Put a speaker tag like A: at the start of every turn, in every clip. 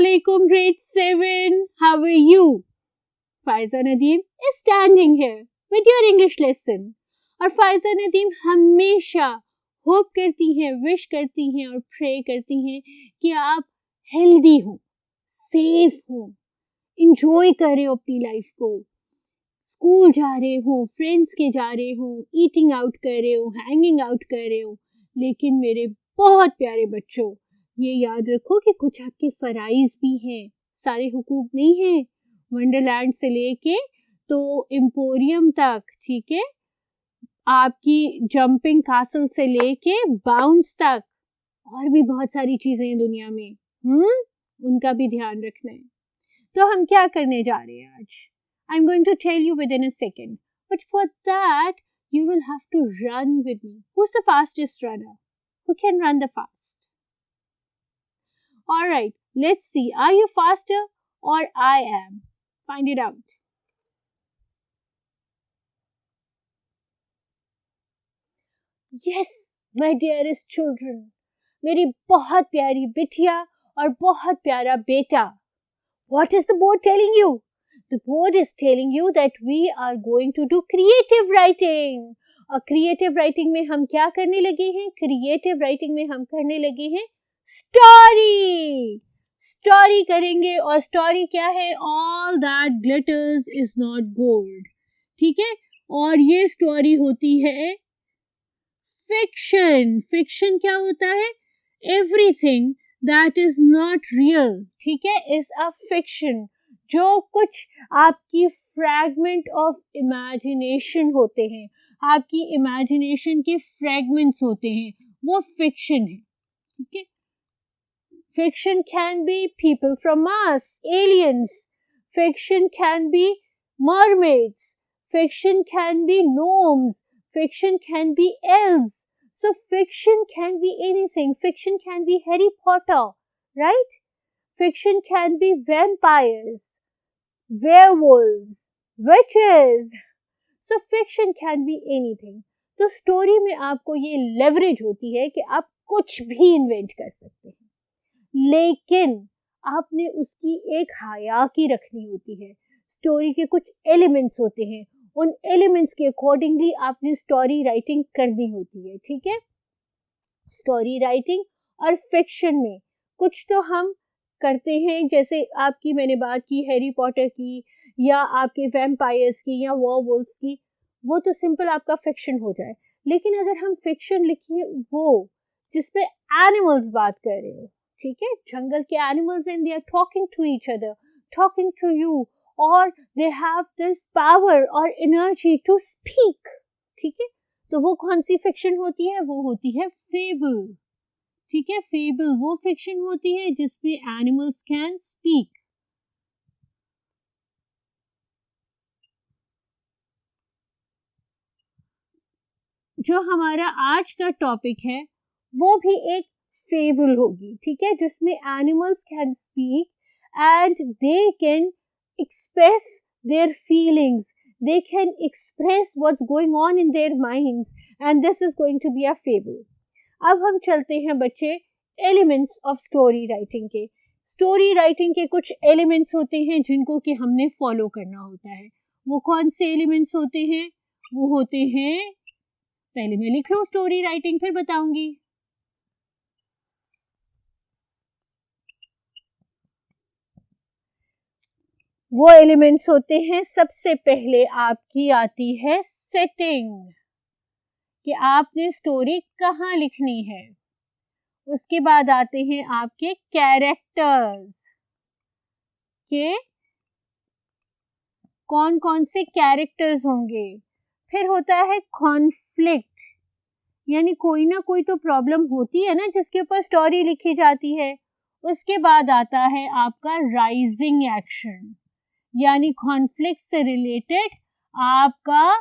A: Assalamualaikum grade 7. How are you? Faiza Nadeem is standing here with your English lesson. और फायजा नदीम हमेशा hope करती हैं, wish करती हैं और प्रे करती हैं कि आप हेल्दी हो, सेफ हो, इंजॉय कर रहे हो अपनी लाइफ को, स्कूल जा रहे हो, फ्रेंड्स के जा रहे हो, ईटिंग आउट कर रहे हो, हैंगिंग आउट कर रहे हो। लेकिन मेरे बहुत प्यारे बच्चों, ये याद रखो कि कुछ आपके फराइज भी हैं, सारे हुकूक नहीं हैं। वंडरलैंड से लेके तो एम्पोरियम तक, ठीक है, आपकी जंपिंग कासल से लेके बाउंस तक, और भी बहुत सारी चीजें हैं दुनिया में, उनका भी ध्यान रखना है। तो हम क्या करने जा रहे हैं आज? I am going to tell you within a second, but for that you will have to run with me. Who is the fastest runner? Who can run the fast? Alright, let's see. Are you faster or I am? Find it out. Yes, my dearest children. मेरी बहुत प्यारी बिटिया और बहुत प्यारा बेटा. What is the board telling you? The board is telling you that we are going to do creative writing. और creative writing में हम क्या करने लगे हैं? Creative writing में हम करने लगे हैं स्टोरी करेंगे। और स्टोरी क्या है? All that glitters is not gold, ठीक है। और ये स्टोरी होती है फिक्शन। फिक्शन क्या होता है? Everything that is not real, ठीक है, इज अ फिक्शन। जो कुछ आपकी फ्रैगमेंट ऑफ इमेजिनेशन होते हैं, आपकी इमेजिनेशन के फ्रैगमेंट्स होते हैं, वो फिक्शन है, ठीक है। Fiction can be people from Mars, aliens. Fiction can be mermaids. Fiction can be gnomes. Fiction can be elves. So fiction can be anything. Fiction can be Harry Potter, right? Fiction can be vampires, werewolves, witches. So fiction can be anything. तो story में आपको ये leverage होती है कि आप कुछ भी इन्वेंट कर सकते हैं, लेकिन आपने उसकी एक हयाकी रखनी होती है। स्टोरी के कुछ एलिमेंट्स होते हैं, उन एलिमेंट्स के अकॉर्डिंगली आपने स्टोरी राइटिंग करनी होती है, ठीक है। स्टोरी राइटिंग और फिक्शन में कुछ तो हम करते हैं, जैसे आपकी मैंने बात की हैरी पॉटर की, या आपके वैम्पायर्स की, या वॉरवुल्फ्स की, वो तो सिंपल आपका फिक्शन हो जाए। लेकिन अगर हम फिक्शन लिखिए वो जिसपे एनिमल्स बात कर रहे हो, ठीक है, जंगल के animals and they are talking to each other, talking to you, और दे हैव दिस पावर और एनर्जी टू स्पीक, ठीक है, तो वो कौन सी फिक्शन होती है? वो होती है फेबल, ठीक है। फेबल वो फिक्शन होती है जिसमें एनिमल्स कैन स्पीक। जो हमारा आज का टॉपिक है वो भी एक फेबल होगी, ठीक है, जिसमें animals can speak and they can express their feelings, they can express what's going on in their minds, and this is going to be a fable. अब हम चलते हैं बच्चे एलिमेंट्स ऑफ स्टोरी राइटिंग के। स्टोरी राइटिंग के कुछ elements होते हैं जिनको कि हमने फॉलो करना होता है। वो कौन से एलिमेंट्स होते हैं? वो होते हैं, पहले मैं लिख लूं स्टोरी राइटिंग, फिर बताऊंगी। वो एलिमेंट्स होते हैं, सबसे पहले आपकी आती है सेटिंग, कि आपने स्टोरी कहाँ लिखनी है। उसके बाद आते हैं आपके कैरेक्टर्स, के कौन कौन से कैरेक्टर्स होंगे। फिर होता है कॉन्फ्लिक्ट, यानी कोई ना कोई तो प्रॉब्लम होती है ना जिसके ऊपर स्टोरी लिखी जाती है। उसके बाद आता है आपका राइजिंग एक्शन, यानी कॉन्फ्लिक्ट से रिलेटेड आपका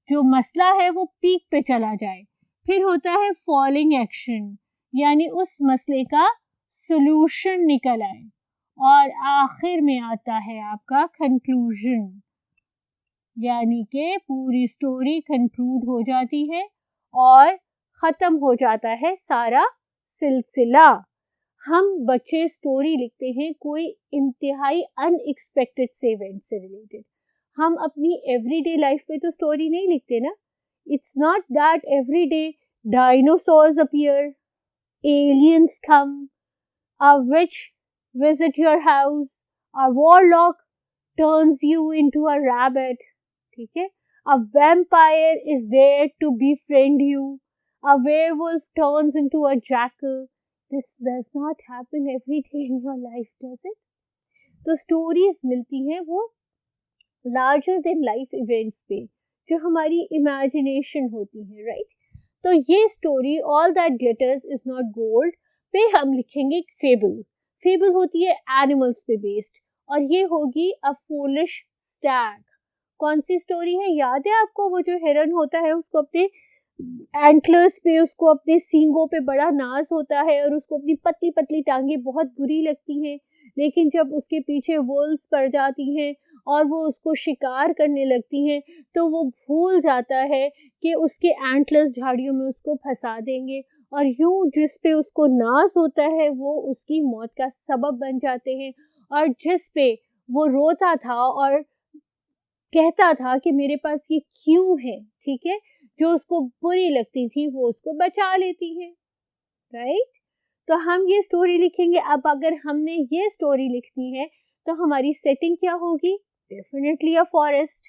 A: जो मसला है वो पीक पे चला जाए। फिर होता है फॉलिंग एक्शन, यानी उस मसले का सॉल्यूशन निकल आए। और आखिर में आता है आपका कंक्लूजन, यानी कि पूरी स्टोरी कंक्लूड हो जाती है और खत्म हो जाता है सारा सिलसिला। हम बच्चे स्टोरी लिखते हैं कोई इंतहाई अनएक्सपेक्टेड से इवेंट से रिलेटेड। हम अपनी एवरीडे लाइफ में तो स्टोरी नहीं लिखते ना। It's not that every day dinosaurs appear, aliens come, a witch visit your house, a warlock turns you into a rabbit, ठीक है? A vampire is there to befriend you, a werewolf turns into a jackal. This does not happen every day in your life, does it? तो stories मिलती हैं वो larger than life events पे, जो हमारी imagination होती है, राइट? तो ये story all that glitters is not gold पे हम लिखेंगे फेबल। फेबल होती है एनिमल्स पे बेस्ड, और ये होगी अ फूलिश स्टैग। कौन सी स्टोरी है, याद है आपको? वो जो हिरन होता है उसको अपने एंटलर्स पे, उसको अपने सींगों पे बड़ा नाज होता है और उसको अपनी पतली पतली टांगे बहुत बुरी लगती हैं, लेकिन जब उसके पीछे वुल्व्स पड़ जाती हैं और वो उसको शिकार करने लगती हैं तो वो भूल जाता है कि उसके एंटलर्स झाड़ियों में उसको फंसा देंगे, और यूं जिस पे उसको नाज होता है वो उसकी मौत का सबब बन जाते हैं। और जिस पे वो रोता था और कहता था कि मेरे पास ये क्यों है, ठीक है, जो उसको बुरी लगती थी वो उसको बचा लेती है, राइट? तो हम ये स्टोरी लिखेंगे। अब अगर हमने ये स्टोरी लिखनी है तो हमारी सेटिंग क्या होगी? डेफिनेटली अ फॉरेस्ट,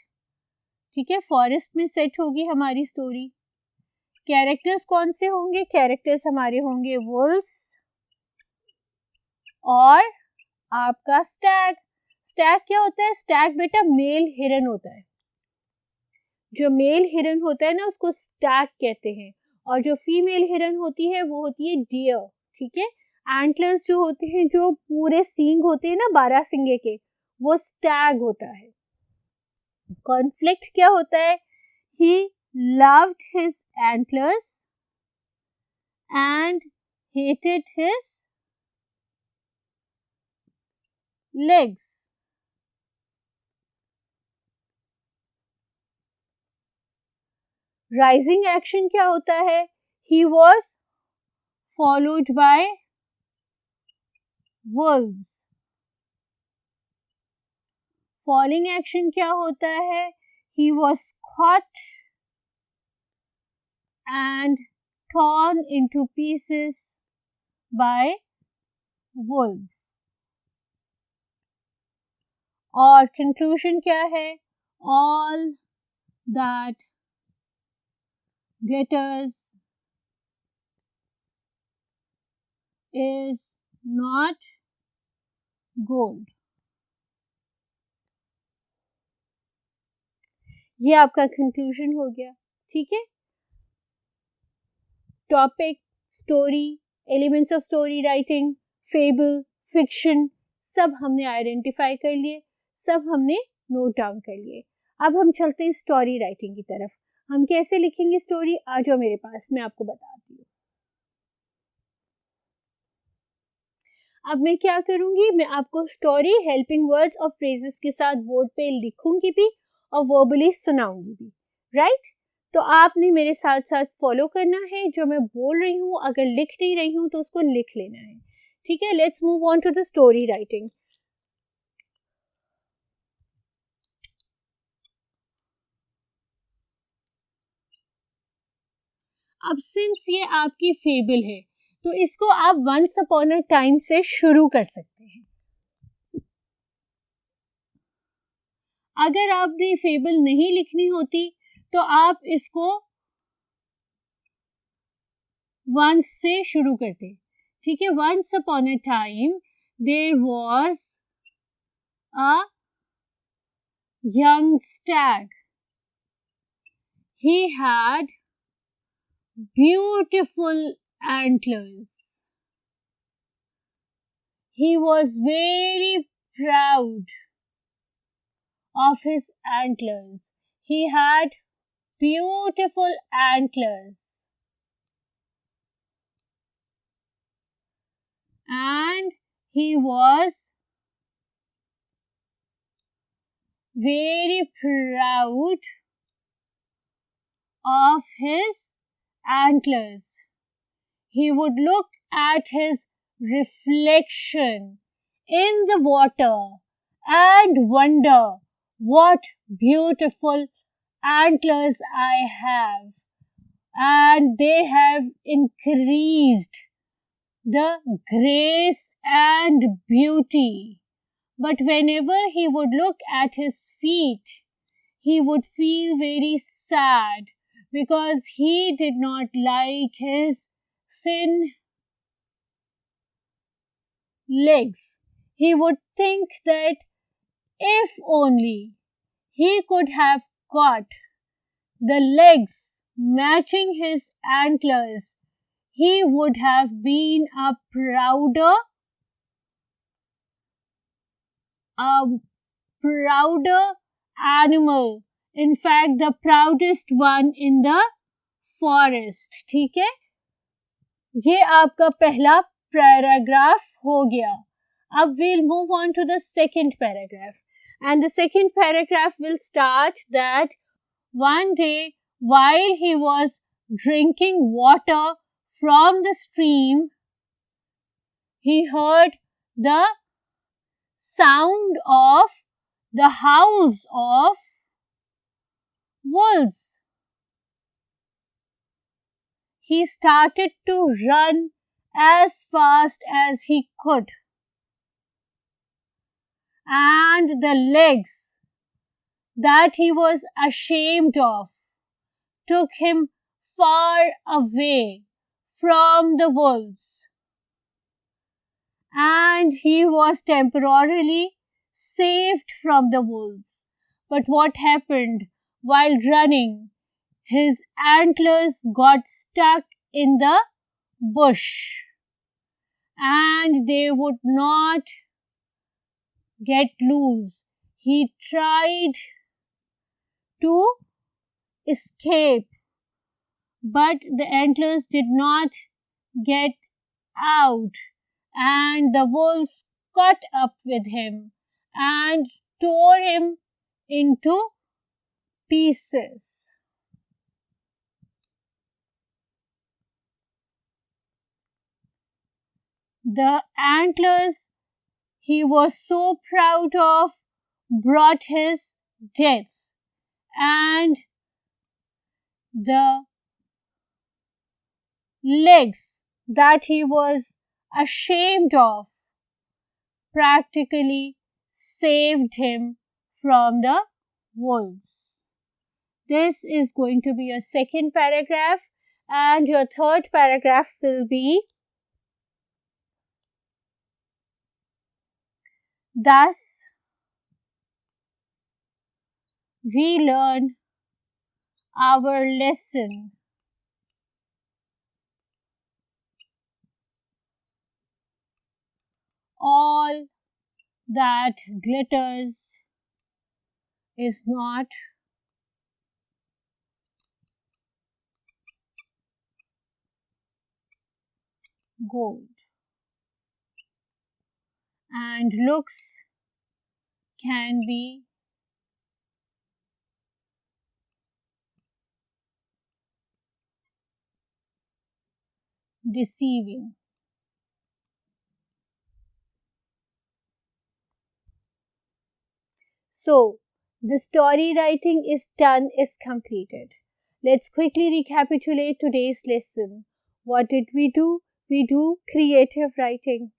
A: ठीक है, फॉरेस्ट में सेट होगी हमारी स्टोरी। कैरेक्टर्स कौन से होंगे? कैरेक्टर्स हमारे होंगे वुल्व्स और आपका स्टैग। स्टैग क्या होता है? स्टैग बेटा मेल हिरन होता है। जो मेल हिरन होता है ना उसको स्टैग कहते हैं, और जो फीमेल हिरन होती है वो होती है डियर, ठीक है। एंटलर्स जो होते हैं, जो पूरे सींग होते हैं ना 12 सिंगे के, वो स्टैग होता है। कॉन्फ्लिक्ट क्या होता है? ही loved his antlers and hated his legs. Rising action क्या होता है? He was followed by wolves. Falling action क्या होता है? He was caught and torn into pieces by wolf. और conclusion क्या है? All that glitters is not gold. ये आपका कंक्लूजन हो गया, ठीक है। Topic, story, elements of story writing, fable, fiction, सब हमने आइडेंटिफाई कर लिए, सब हमने नोट डाउन कर लिए। अब हम चलते हैं स्टोरी राइटिंग की तरफ। हम कैसे लिखेंगे स्टोरी? आ जाओ मेरे पास, मैं आपको बताती हूँ। अब मैं क्या करूंगी, मैं आपको स्टोरी हेल्पिंग वर्ड्स और फ्रेजेस के साथ बोर्ड पे लिखूंगी भी और वर्बली सुनाऊंगी भी, राइट? तो आपने मेरे साथ साथ फॉलो करना है, जो मैं बोल रही हूँ अगर लिख नहीं रही हूँ तो उसको लिख लेना है, ठीक है। Let's move on to the story writing. अब सिंस ये आपकी फेबल है तो इसको आप वंस अपॉन अ टाइम से शुरू कर सकते हैं। अगर आपने फेबल नहीं लिखनी होती तो आप इसको वंस से शुरू करते, ठीक है। Once upon a time there was a young stag, he had beautiful antlers, he was very proud of his antlers, he had beautiful antlers, and he was very proud of his antlers. He would look at his reflection in the water and wonder what beautiful antlers I have. And they have increased the grace and beauty. But whenever he would look at his feet, he would feel very sad because he did not like his thin legs. He would think that if only he could have got the legs matching his antlers, he would have been a prouder animal. In fact, the proudest one in the forest. ठीक है, ये आपका पहला paragraph हो गया. अब we'll move on to the second paragraph. And the second paragraph will start that one day while he was drinking water from the stream, he heard the sound of the howls of wolves. He started to run as fast as he could, and the legs that he was ashamed of took him far away from the wolves, and he was temporarily saved from the wolves. But what happened while running? His antlers got stuck in the bush and they would not get loose. He tried to escape, but the antlers did not get out, and the wolves caught up with him and tore him into pieces. The antlers he was so proud of brought his death, and the legs that he was ashamed of practically saved him from the wolves. This is going to be your second paragraph, and your third paragraph will be, thus we learn our lesson. All that glitters is not gold, and looks can be deceiving. So, the story writing is done, is completed. Let's quickly recapitulate today's lesson. What did we do? We do creative writing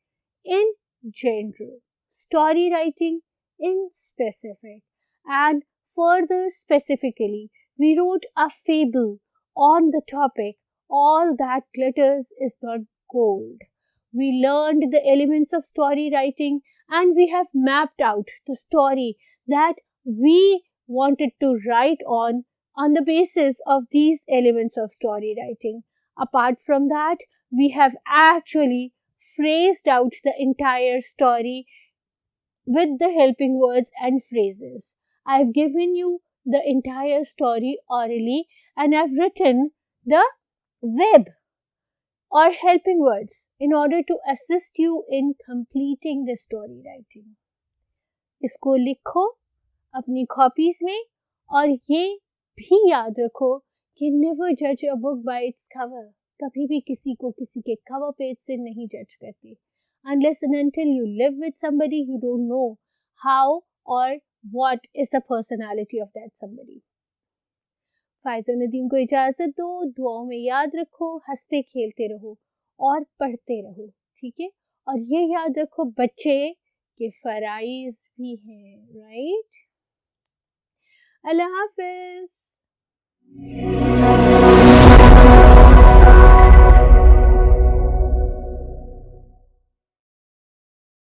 A: in general, story writing in specific, and further specifically, we wrote a fable on the topic, all that glitters is not gold. We learned the elements of story writing, and we have mapped out the story that we wanted to write on the basis of these elements of story writing. Apart from that, we have actually phrased out the entire story with the helping words and phrases. I've given you the entire story orally, and I've written the web or helping words in order to assist you in completing the story writing. इसको लिखो अपनी copies में, और ये भी याद रखो कि नेवर जज a book by its cover. कभी भी किसी को किसी के कवर पेज से नहीं जज करते. unless and until you live with somebody, you don't know how or what is the personality of that somebody. Faiza Nadeem को इजाजत दो, दुआओं में याद रखो, हंसते खेलते रहो और पढ़ते रहो, ठीक है। और ये याद रखो बच्चे के फराइज भी हैं, राइट। अल्लाह हाफिज।